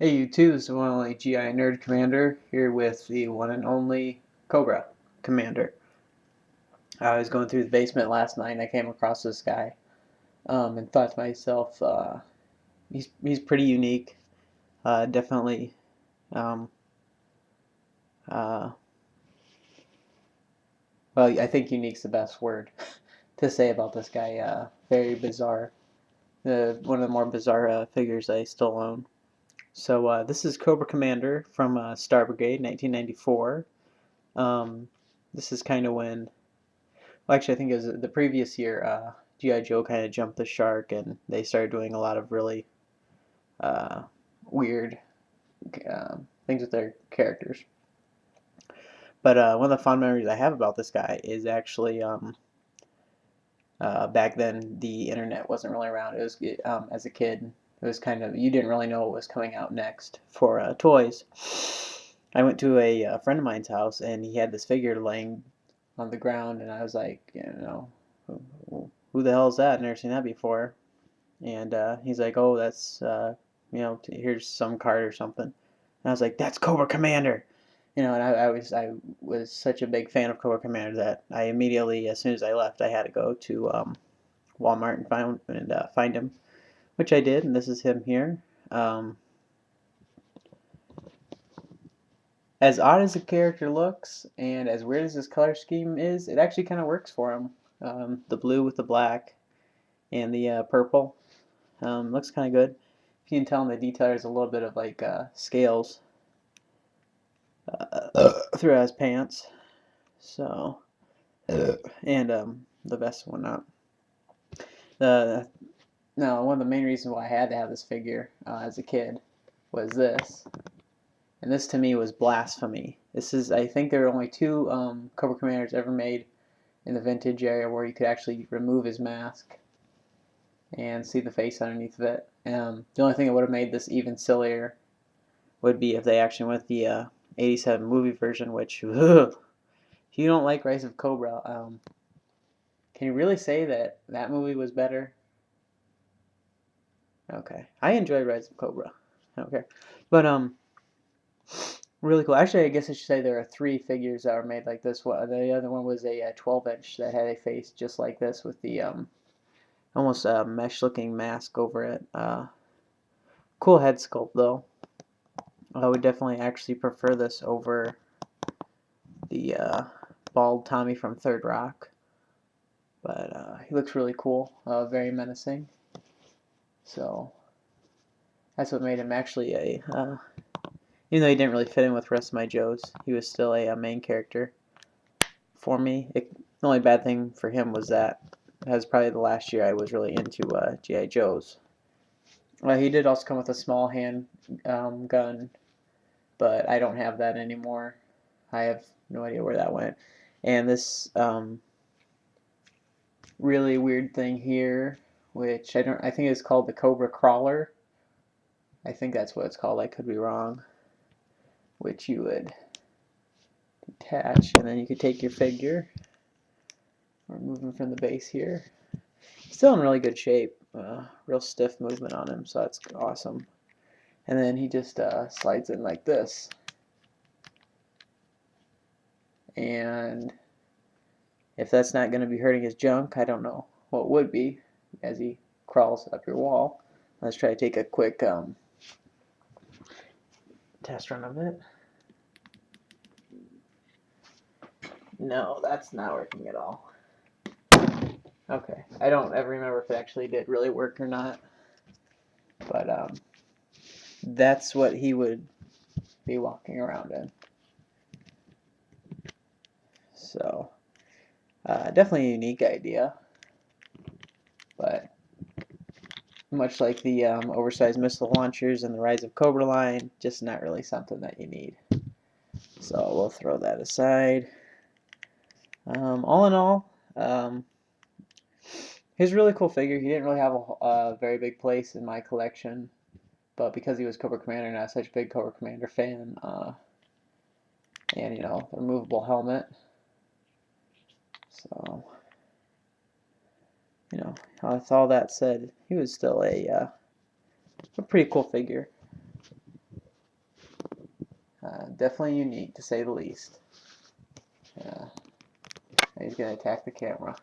Hey YouTube, this is one only GI Nerd Commander here with the one and only Cobra Commander. I was going through the basement last night and I came across this guy and thought to myself, he's pretty unique. Definitely, um, uh, well, I think unique's the best word to say about this guy. Very bizarre. One of the more bizarre figures I still own. So this is Cobra Commander from Star Brigade, 1994. Um, this is kind of when Well, actually, I think it was the previous year. GI Joe kind of jumped the shark, and they started doing a lot of really uh, weird things with their characters. But one of the fond memories I have about this guy is actually back then the internet wasn't really around. It was as a kid, it was kind of you didn't really know what was coming out next for toys. I went to a friend of mine's house, and he had this figure laying on the ground, and I was like, who the hell is that? I've never seen that before. And he's like, oh, that's here's some card or something. And I was like, that's Cobra Commander. And I was such a big fan of Cobra Commander that I immediately, as soon as I left, I had to go to Walmart and find him, which I did. And this is him here. Um, as odd as the character looks, and as weird as his color scheme is, it actually kind of works for him. The blue with the black and the purple looks kind of good. You can tell in the detail there's a little bit of like scales throughout his pants. So, and the vest one up. The No, one of the main reasons why I had to have this figure as a kid was this, and this to me was blasphemy. This is, I think there are only two Cobra Commanders ever made in the vintage area where you could actually remove his mask and see the face underneath of it. The only thing that would have made this even sillier would be if they actually went the 87 movie version, which, ugh, if you don't like Rise of Cobra, can you really say that that movie was better? Okay. I enjoyed Rise of Cobra. Okay. But, really cool. Actually, I guess I should say there are three figures that were made like this. The other one was a 12-inch that had a face just like this with the, almost mesh-looking mask over it. Cool head sculpt, though. I would definitely actually prefer this over the bald Tommy from Third Rock. But he looks really cool, very menacing. So that's what made him actually even though he didn't really fit in with the rest of my Joes, he was still a main character for me. The only bad thing for him was that was probably the last year I was really into GI Joes. He did also come with a small hand gun, but I don't have that anymore. I have no idea where that went. And this really weird thing here, which I think it's called the Cobra Crawler. I think that's what it's called. I could be wrong. Which you would detach, and then you could take your figure. We're moving from the base here. Still in really good shape. Real stiff movement on him, so that's awesome. And then he just slides in like this. And if that's not going to be hurting his junk, I don't know what would be as he crawls up your wall. Let's try to take a quick test run of it. No, that's not working at all. Okay, I don't ever remember if it actually did really work or not. But that's what he would be walking around in. So definitely a unique idea, but much like the oversized missile launchers and the Rise of Cobra line, just not really something that you need. So we'll throw that aside. All in all, he's a really cool figure. He didn't really have a very big place in my collection, but because he was Cobra Commander, not such a big Cobra Commander fan, and the removable helmet. So, with all that said, he was still a pretty cool figure. definitely unique to say the least. He's going to attack the camera.